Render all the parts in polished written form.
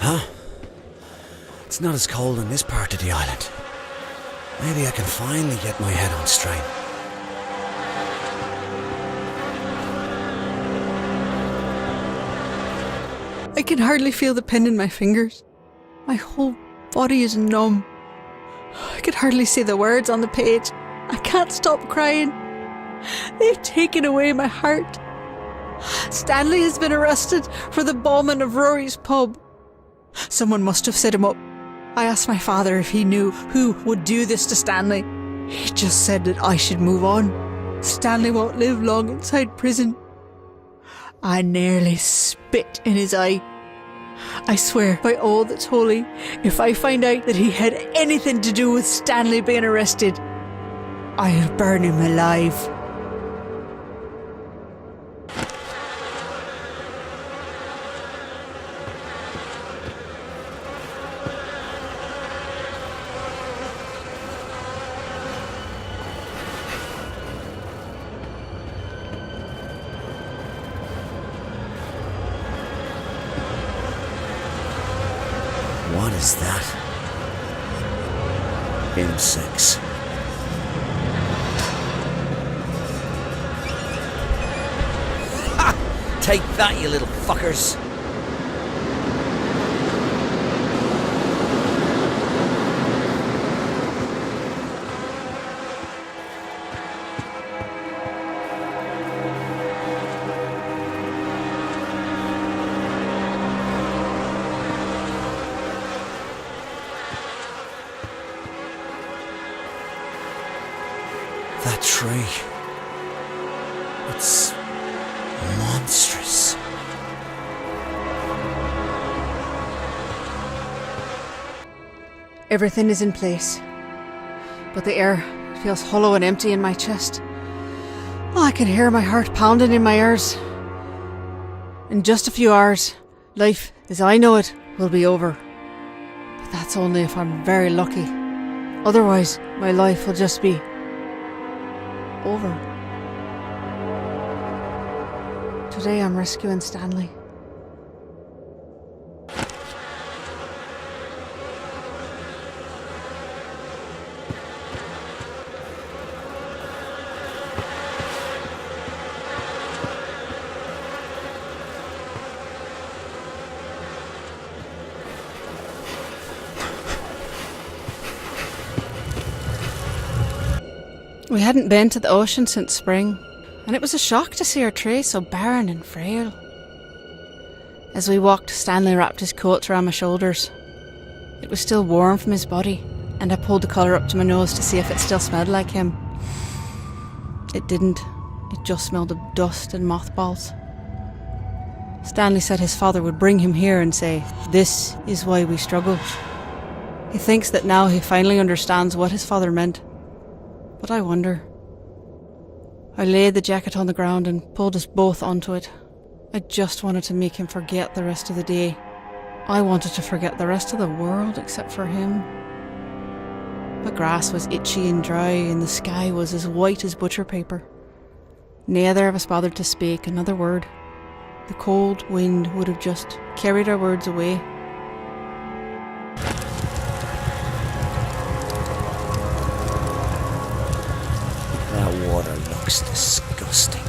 Huh? It's not as cold in this part of the island. Maybe I can finally get my head on straight. I can hardly feel the pen in my fingers. My whole body is numb. I can hardly see the words on the page. I can't stop crying. They've taken away my heart. Stanley has been arrested for the bombing of Rory's pub. Someone must have set him up. I asked my father if he knew who would do this to Stanley. He just said that I should move on. Stanley won't live long inside prison. I nearly spit in his eye. I swear by all that's holy, if I find out that he had anything to do with Stanley being arrested, I'll burn him alive. What is that? Insects. Ha! Take that, you little fuckers! That tree. It's monstrous. Everything is in place, but the air feels hollow and empty in my chest. Oh, I can hear my heart pounding in my ears. In just a few hours, life as I know it will be over. But that's only if I'm very lucky. Otherwise, my life will just be over. Today I'm rescuing Stanley. We hadn't been to the ocean since spring, and it was a shock to see our tray so barren and frail. As we walked, Stanley wrapped his coat around my shoulders. It was still warm from his body, and I pulled the collar up to my nose to see if it still smelled like him. It didn't. It just smelled of dust and mothballs. Stanley said his father would bring him here and say, "This is why we struggle." He thinks that now he finally understands what his father meant. But I wonder. I laid the jacket on the ground and pulled us both onto it. I just wanted to make him forget the rest of the day. I wanted to forget the rest of the world except for him. The grass was itchy and dry and the sky was as white as butcher paper. Neither of us bothered to speak another word. The cold wind would have just carried our words away. That water looks disgusting.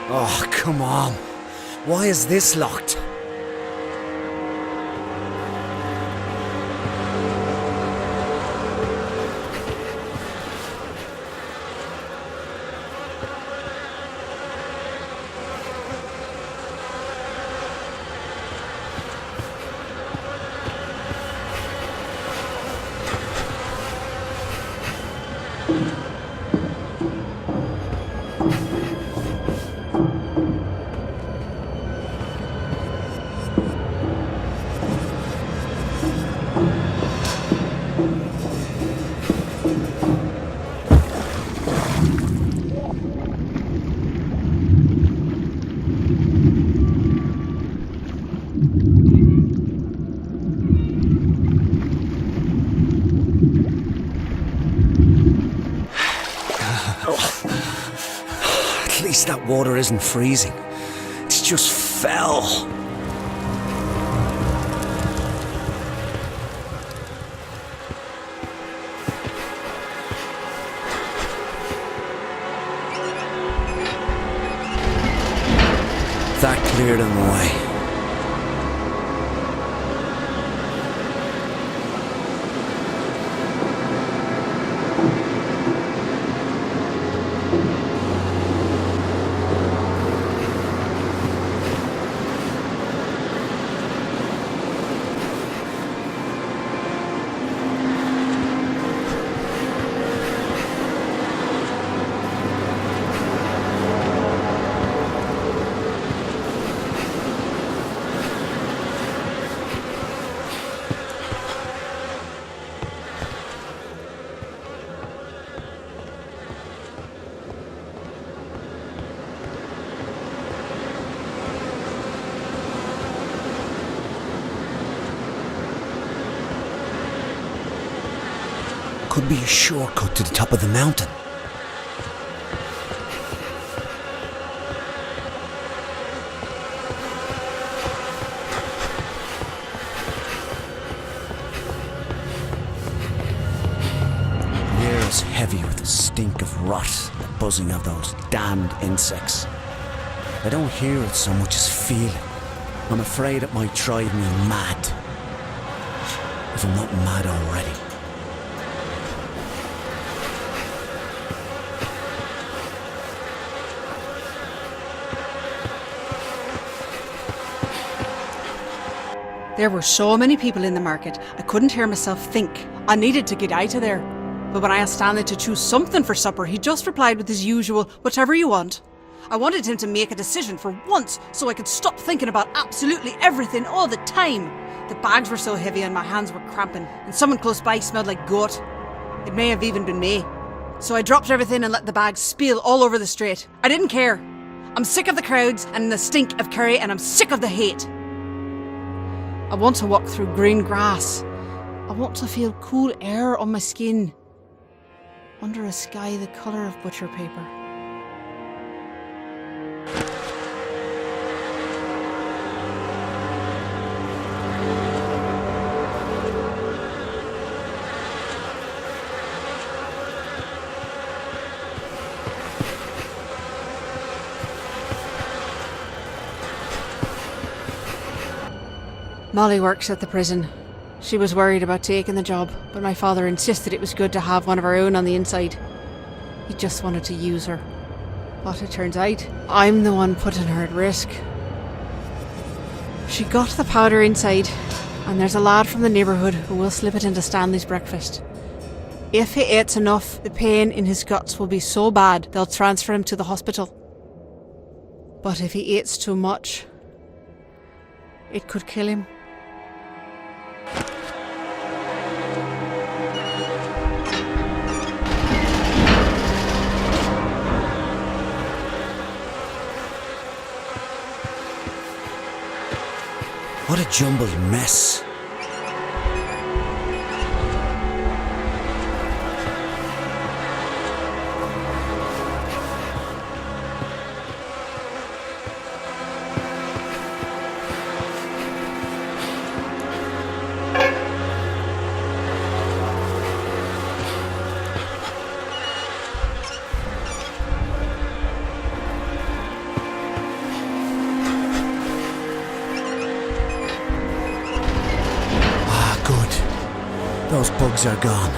Oh, come on. Why is this locked? least that water isn't freezing. It's just foul. That cleared him away. Could be a shortcut to the top of the mountain. The air is heavy with the stink of rot and the buzzing of those damned insects. I don't hear it so much as feel it. I'm afraid it might drive me mad. If I'm not mad already. There were so many people in the market, I couldn't hear myself think. I needed to get out of there. But when I asked Stanley to choose something for supper, he just replied with his usual, whatever you want. I wanted him to make a decision for once, so I could stop thinking about absolutely everything all the time. The bags were so heavy and my hands were cramping, and someone close by smelled like goat. It may have even been me. So I dropped everything and let the bags spill all over the street. I didn't care. I'm sick of the crowds and the stink of curry, and I'm sick of the hate. I want to walk through green grass. I want to feel cool air on my skin. Under a sky the colour of butcher paper. Molly works at the prison. She was worried about taking the job, but my father insisted it was good to have one of our own on the inside. He just wanted to use her. But it turns out, I'm the one putting her at risk. She got the powder inside, and there's a lad from the neighbourhood who will slip it into Stanley's breakfast. If he eats enough, the pain in his guts will be so bad they'll transfer him to the hospital. But if he eats too much, it could kill him. What a jumbled mess. Those bugs are gone.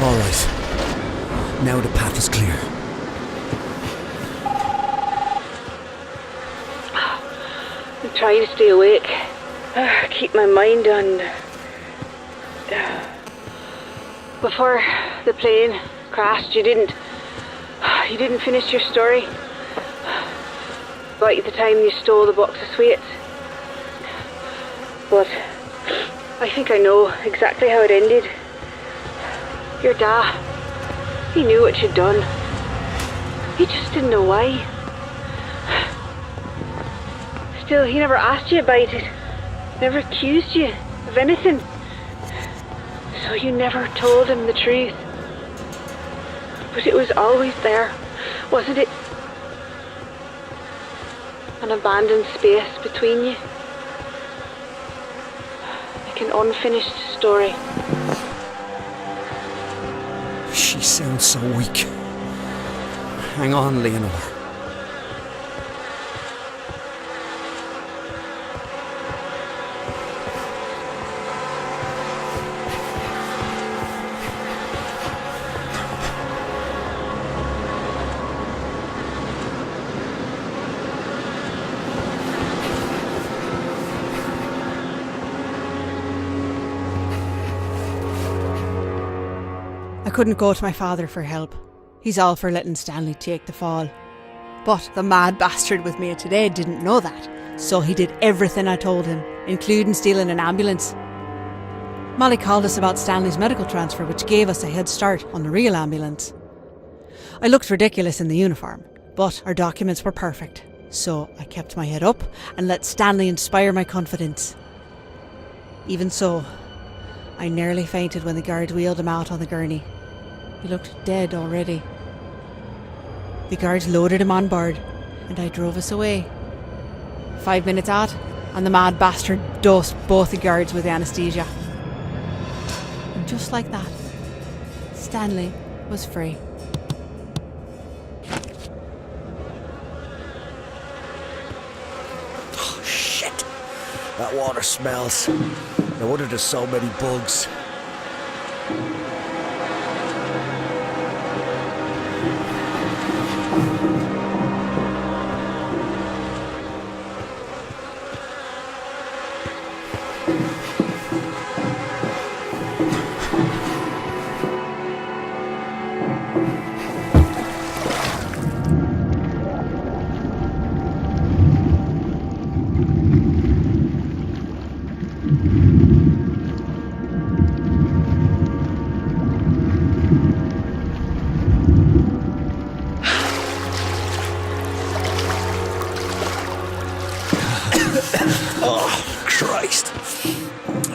All right. Now the path is clear. I'm trying to stay awake. Keep my mind on... Before the plane crashed, you didn't finish your story about the time you stole the box of sweets. But I think I know exactly how it ended. Your dad, he knew what you'd done. He just didn't know why. Still, he never asked you about it. Never accused you of anything. So you never told him the truth. But it was always there, wasn't it? An abandoned space between you. Like an unfinished story. She sounds so weak. Hang on, Leonore. I couldn't go to my father for help. He's all for letting Stanley take the fall. But the mad bastard with me today didn't know that, so he did everything I told him, including stealing an ambulance. Molly called us about Stanley's medical transfer, which gave us a head start on the real ambulance. I looked ridiculous in the uniform, but our documents were perfect, so I kept my head up and let Stanley inspire my confidence. Even so, I nearly fainted when the guards wheeled him out on the gurney. He looked dead already. The guards loaded him on board, and I drove us away. 5 minutes out, and the mad bastard dosed both the guards with anaesthesia. And just like that, Stanley was free. Oh, shit. That water smells. No wonder there's so many bugs.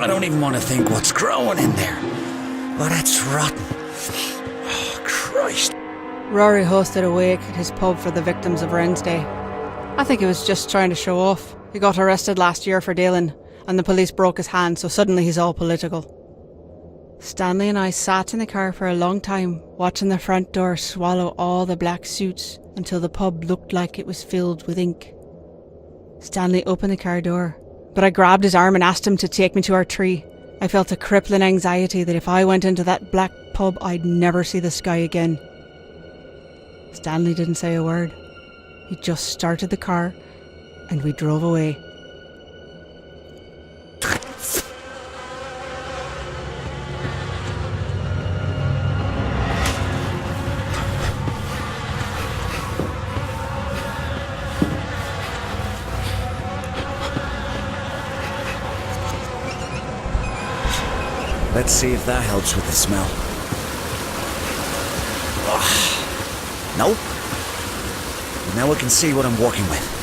I don't even want to think what's growing in there. But that's rotten. Oh, Christ. Rory hosted a wake at his pub for the victims of Wren's Day. I think he was just trying to show off. He got arrested last year for dealing, and the police broke his hand, so suddenly he's all political. Stanley and I sat in the car for a long time, watching the front door swallow all the black suits until the pub looked like it was filled with ink. Stanley opened the car door, but I grabbed his arm and asked him to take me to our tree. I felt a crippling anxiety that if I went into that black pub, I'd never see the sky again. Stanley didn't say a word. He just started the car, and we drove away. Let's see if that helps with the smell. Nope. But now I can see what I'm working with.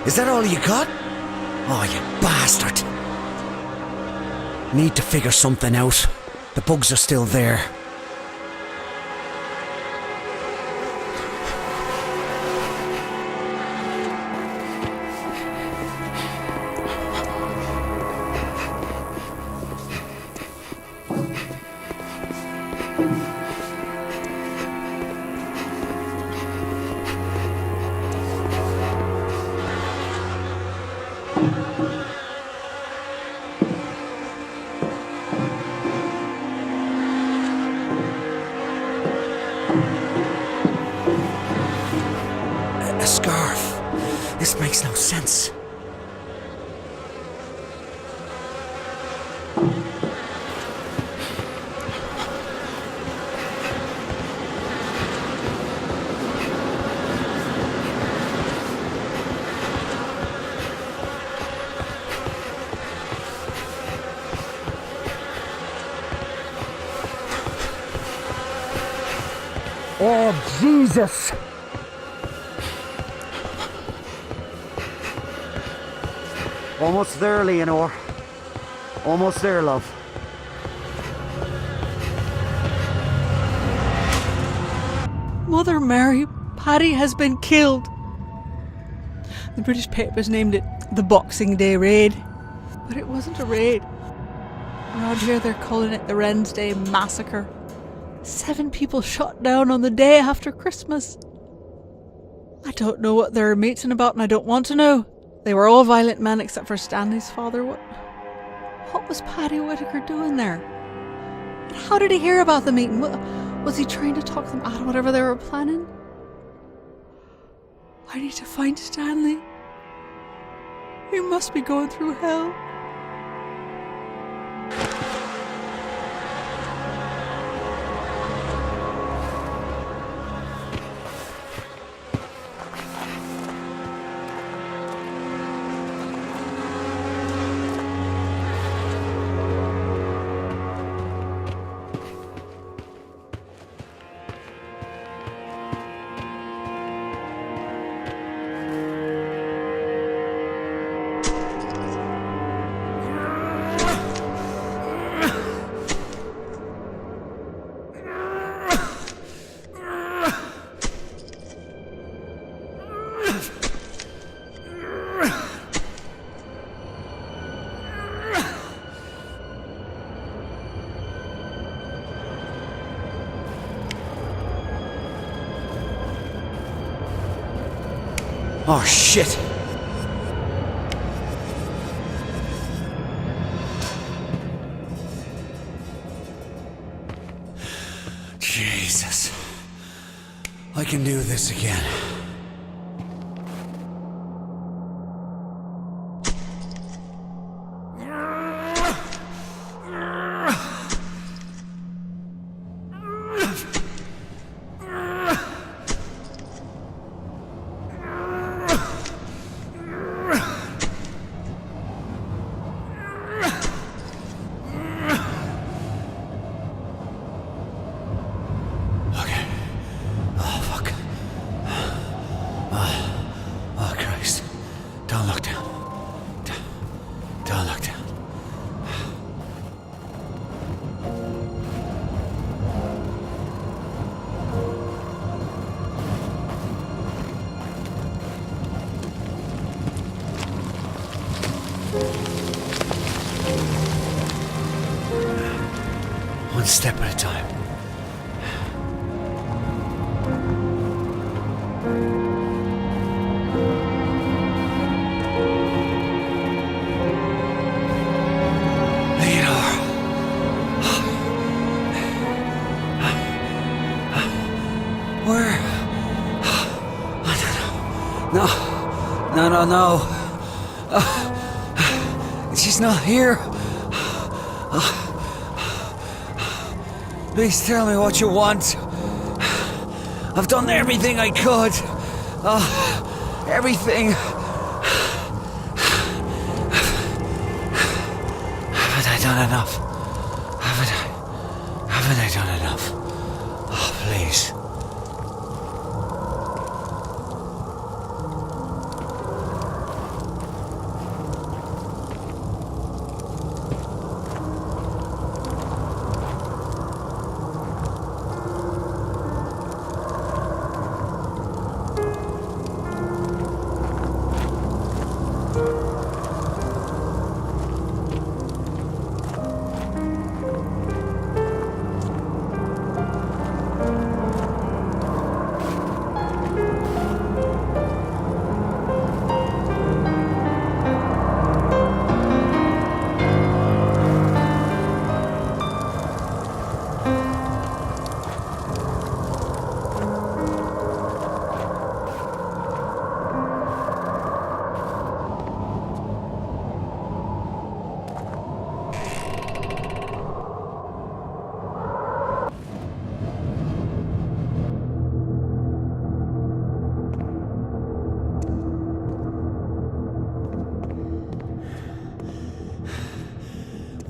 Is that all you got? Oh, you bastard. Need to figure something out. The bugs are still there. A scarf. This makes no sense. Oh, Jesus! Almost there, Leonore. Almost there, love. Mother Mary, Paddy has been killed. The British papers named it the Boxing Day Raid. But it wasn't a raid. Around here they're calling it the Wren's Day Massacre. 7 people shot down on the day after Christmas. I don't know what they're meeting about and I don't want to know. They were all violent men except for Stanley's father. What was Paddy Whittaker doing there? And how did he hear about the meeting? Was he trying to talk them out of whatever they were planning? I need to find Stanley. He must be going through hell. Oh, shit! Jesus. I can do this again. One step at a time. Leonore. Where? No. She's not here. Please tell me what you want. I've done everything I could. Everything. Haven't I done enough? Haven't I done enough? Oh, please.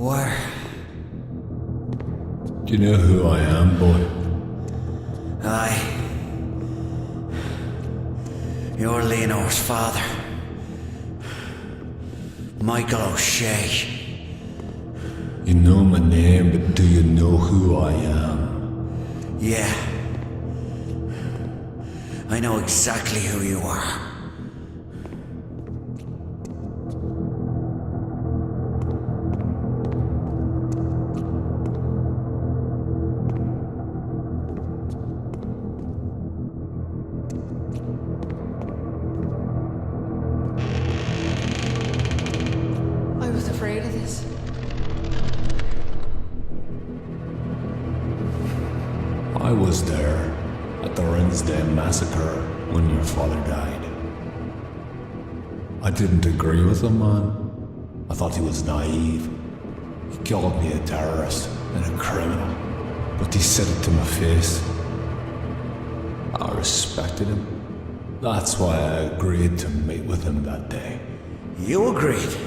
Where? Do you know who I am, boy? Aye. You're Leonore's father. Michael O'Shea. You know my name, but do you know who I am? Yeah. I know exactly who you are. I was afraid of this. I was there at the Wednesday massacre when your father died. I didn't agree with him, man. I thought he was naive. He called me a terrorist and a criminal, but he said it to my face. I respected him. That's why I agreed to meet with him that day. You agreed.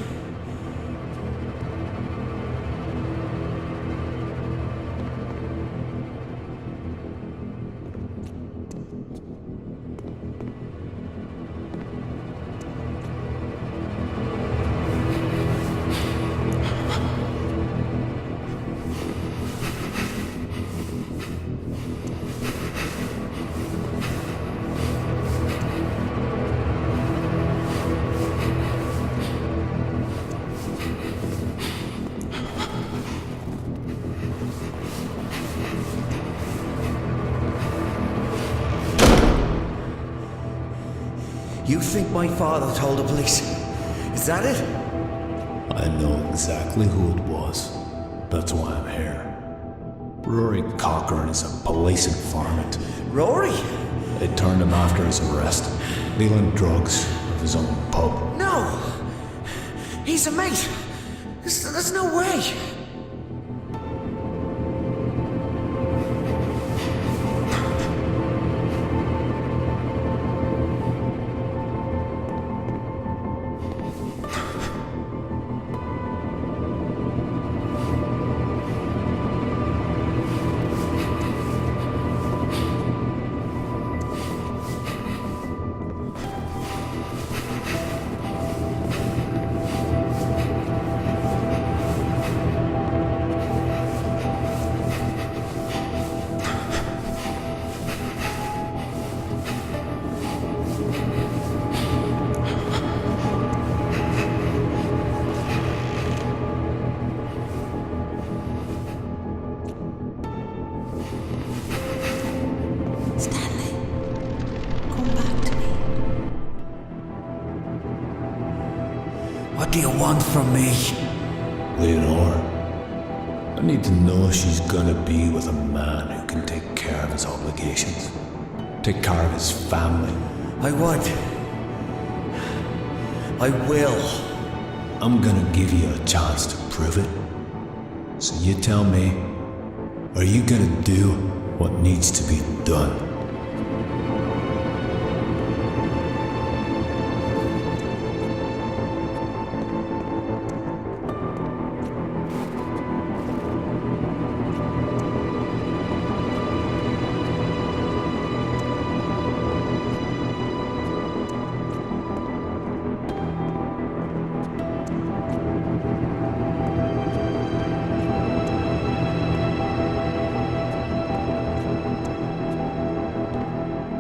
You think my father told the police? Is that it? I know exactly who it was. That's why I'm here. Rory Corcoran is a police informant. Rory? They turned him after his arrest, dealing drugs of his own pub. No! He's a mate! There's no way! Stanley, come back to me. What do you want from me? Leonore, I need to know she's gonna be with a man who can take care of his obligations, take care of his family. I would. I will. I'm gonna give you a chance to prove it. So you tell me, are you gonna do what needs to be done?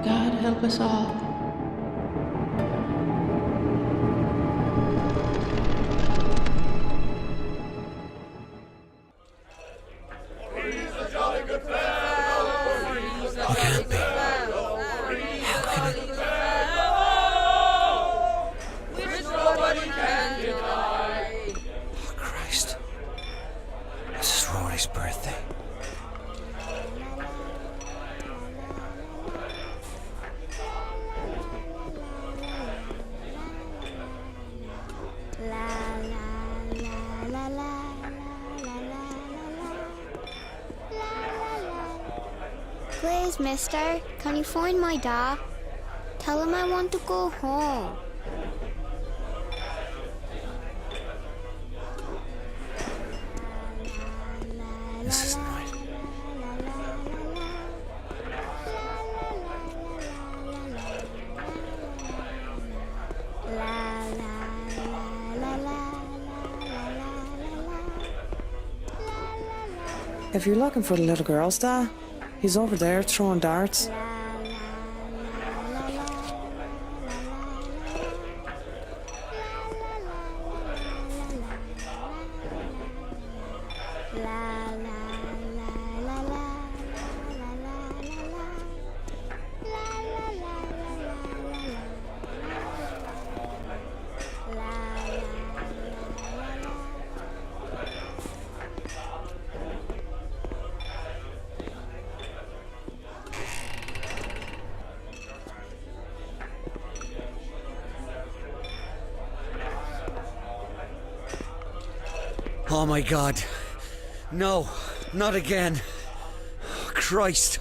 God help us all. I can't be. How can it? Oh, Christ. This is Rory's birthday. Please, mister, can you find my dad? Tell him I want to go home. If you're looking for the little girl's dad, he's over there throwing darts. Oh my God. No, not again. Christ.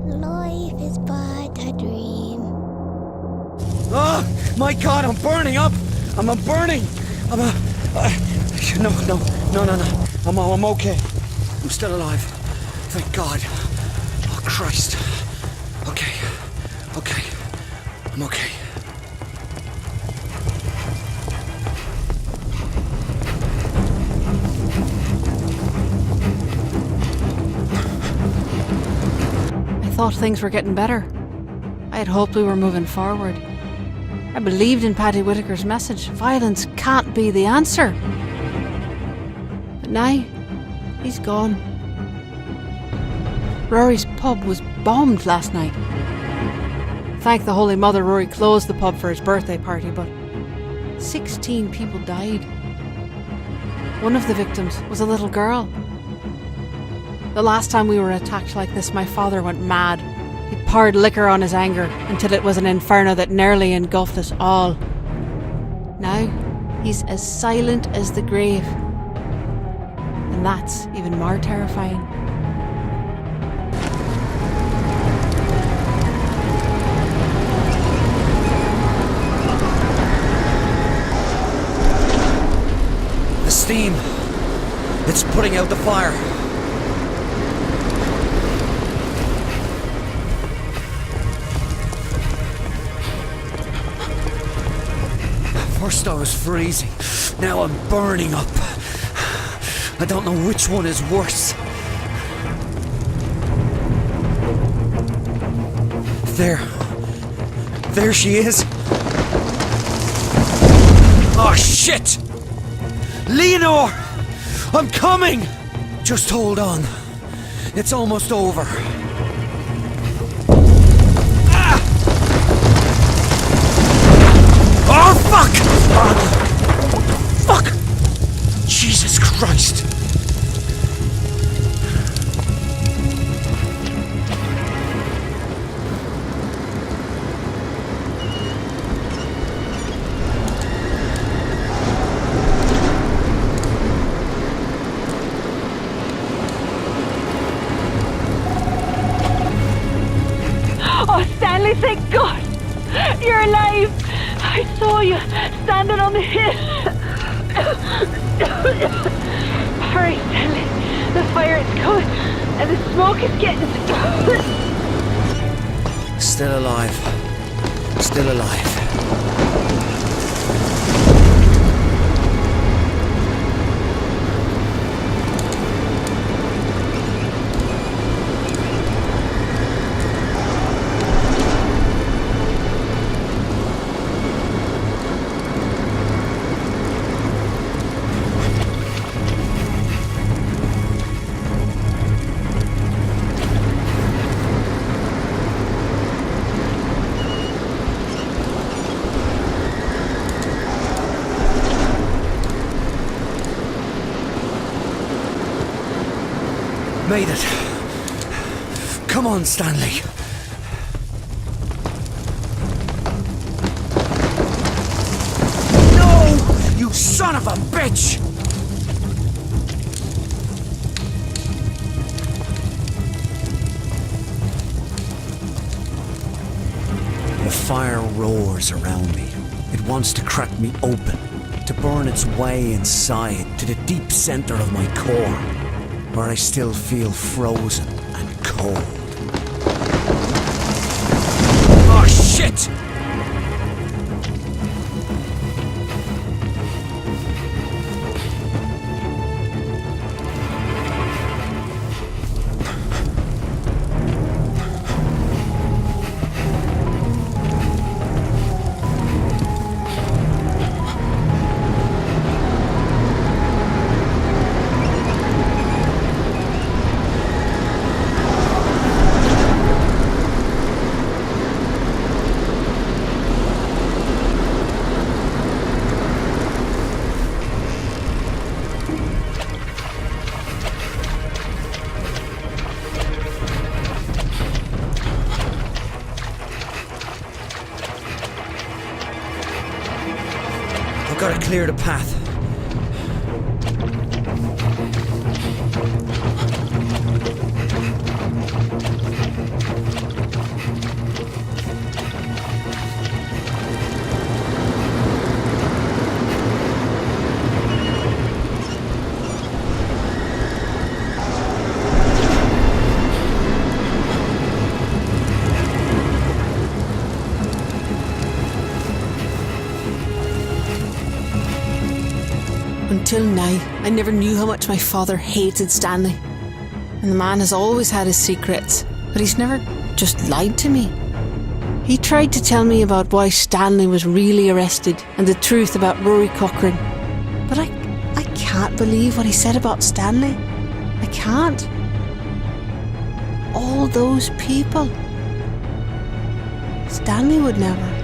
Life is but a dream. Oh my God, I'm burning up. I'm burning. No. I'm okay. I'm still alive. Thank God. Oh, Christ. Okay. I'm okay. I thought things were getting better. I had hoped we were moving forward. I believed in Paddy Whitaker's message. Violence can't be the answer. But now, he's gone. Rory's pub was bombed last night. Thank the Holy Mother Rory closed the pub for his birthday party, but 16 people died. One of the victims was a little girl. The last time we were attacked like this, my father went mad. He poured liquor on his anger until it was an inferno that nearly engulfed us all. Now, he's as silent as the grave. And that's even more terrifying. The steam. It's putting out the fire. First I was freezing, now I'm burning up. I don't know which one is worse. There she is. Oh shit! Leonore! I'm coming! Just hold on. It's almost over. Oh, fuck! Fuck! Jesus Christ! Oh, Stanley, thank God! You're alive! I saw you standing on the hill. Hurry, Stanley. The fire is coming and the smoke is getting... Still alive. Still alive. Made it. Come on, Stanley. No! You son of a bitch! The fire roars around me. It wants to crack me open, to burn its way inside to the deep center of my core. where I still feel frozen and cold. Oh shit! Gotta clear the path. Until now, I never knew how much my father hated Stanley. And the man has always had his secrets, but he's never just lied to me. He tried to tell me about why Stanley was really arrested and the truth about Rory Cochrane. But I can't believe what he said about Stanley. I can't. All those people. Stanley would never.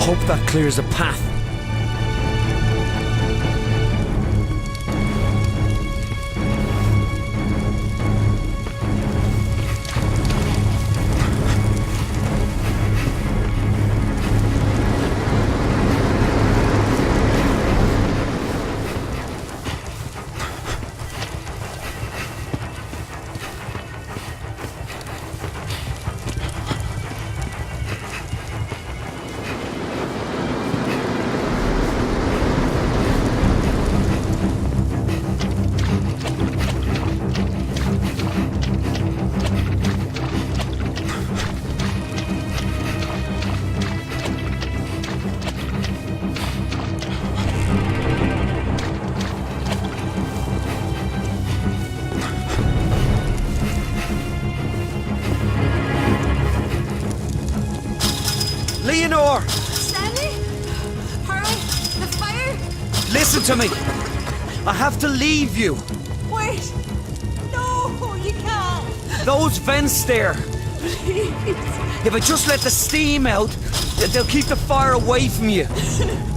Hope that clears a path. Leonore! Stanley? Hurry! The fire! Listen to me! I have to leave you! Wait! No, you can't! Those vents there! Please! If I just let the steam out, they'll keep the fire away from you.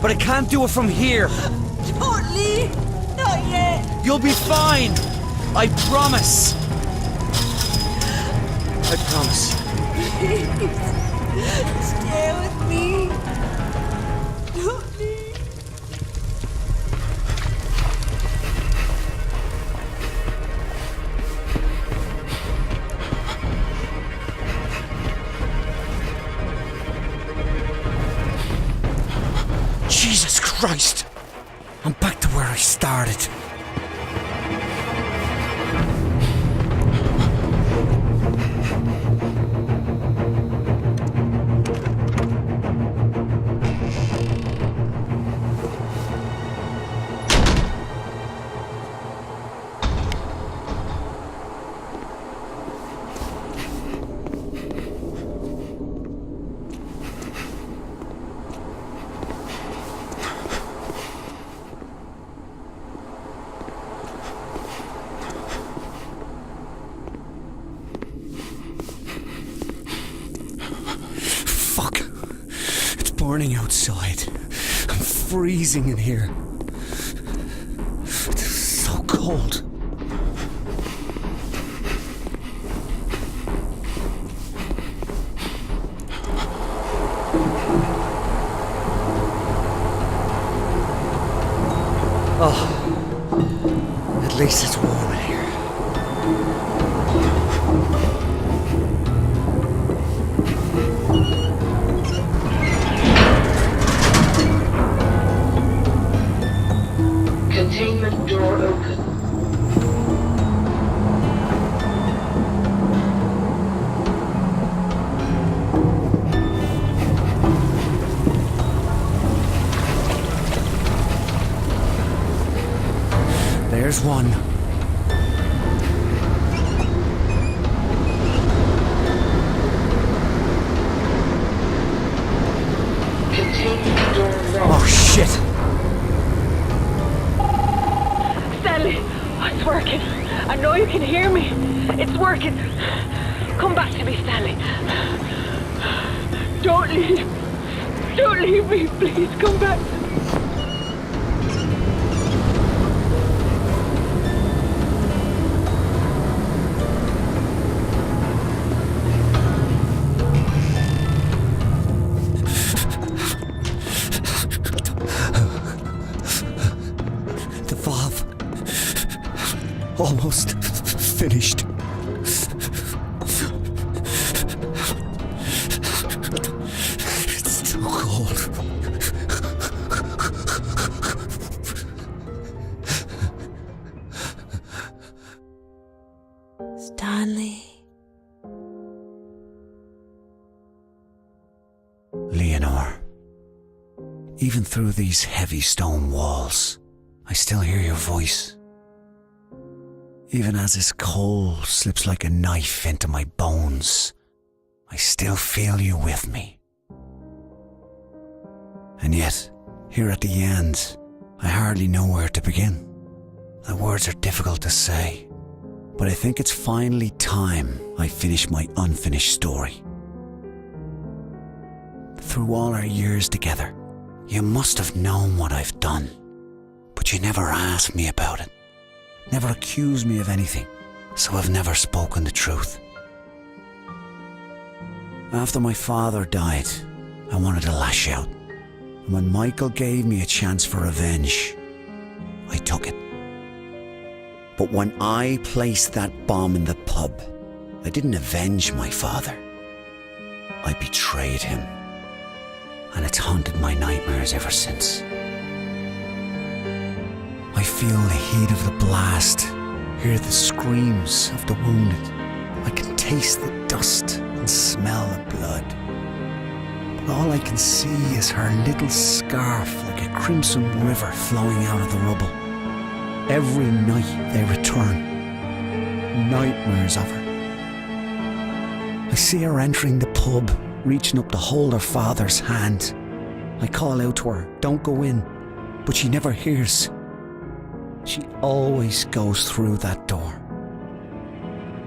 But I can't do it from here. Don't leave! Not yet! You'll be fine! I promise! I promise. Please! Stay with me! Don't leave! Jesus Christ! I'm back to where I started. Fuck. It's burning outside. I'm freezing in here. It's so cold. Oh, at least it's warm in here. Containment door open. There's one. Containment door locked. Oh shit! Stanley, it's working. I know you can hear me. It's working. Come back to me, Stanley. Don't leave. Don't leave me, please. Come back to me. The valve. Almost finished. It's still cold. Stanley. Leonore. Even through these heavy stone walls, I still hear your voice. Even as this cold slips like a knife into my bones, I still feel you with me. And yet, here at the end, I hardly know where to begin. The words are difficult to say, but I think it's finally time I finish my unfinished story. through all our years together, you must have known what I've done. But you never asked me about it. Never accused me of anything. So I've never spoken the truth. After my father died, I wanted to lash out. And when Michael gave me a chance for revenge, I took it. But when I placed that bomb in the pub, I didn't avenge my father. I betrayed him. And it's haunted my nightmares ever since. I feel the heat of the blast, hear the screams of the wounded. I can taste the dust and smell the blood. But all I can see is her little scarf like a crimson river flowing out of the rubble. Every night they return, nightmares of her. I see her entering the pub, reaching up to hold her father's hand. I call out to her, "Don't go in," but she never hears. She always goes through that door.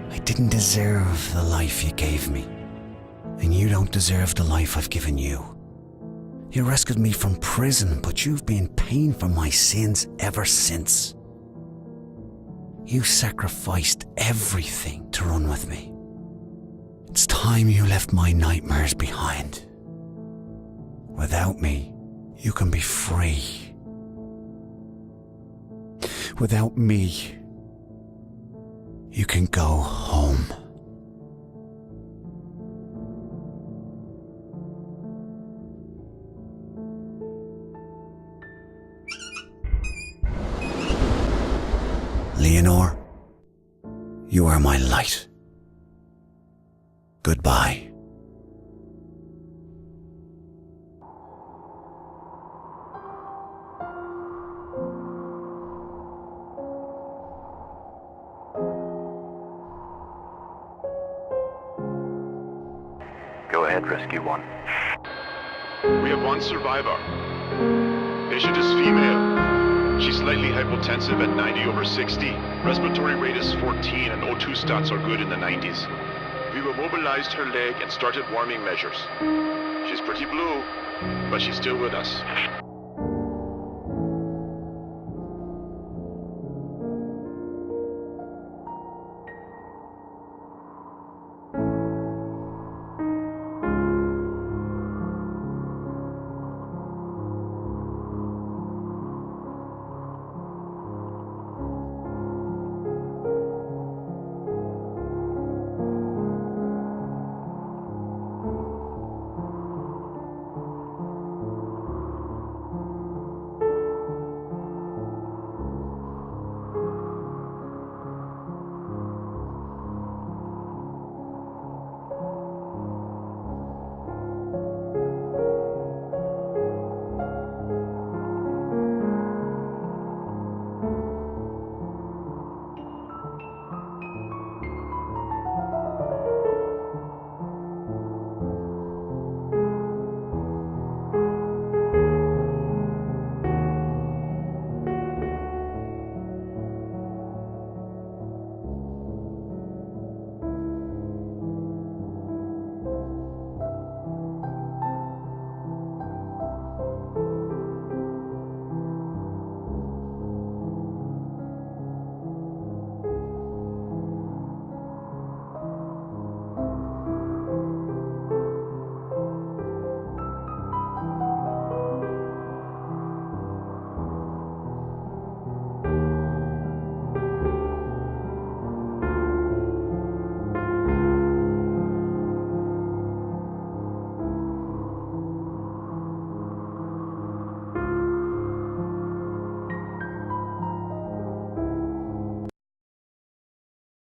I didn't deserve the life you gave me, and you don't deserve the life I've given you. You rescued me from prison, but you've been paying for my sins ever since. You sacrificed everything to run with me. It's time you left my nightmares behind. Without me, you can be free. Without me, you can go home. Leonore, you are my light. Goodbye. Go ahead, Rescue 1. We have one survivor. Patient is female. She's slightly hypotensive at 90/60. Respiratory rate is 14 and O2 stats are good in the 90s. We immobilized her leg and started warming measures. She's pretty blue, but she's still with us.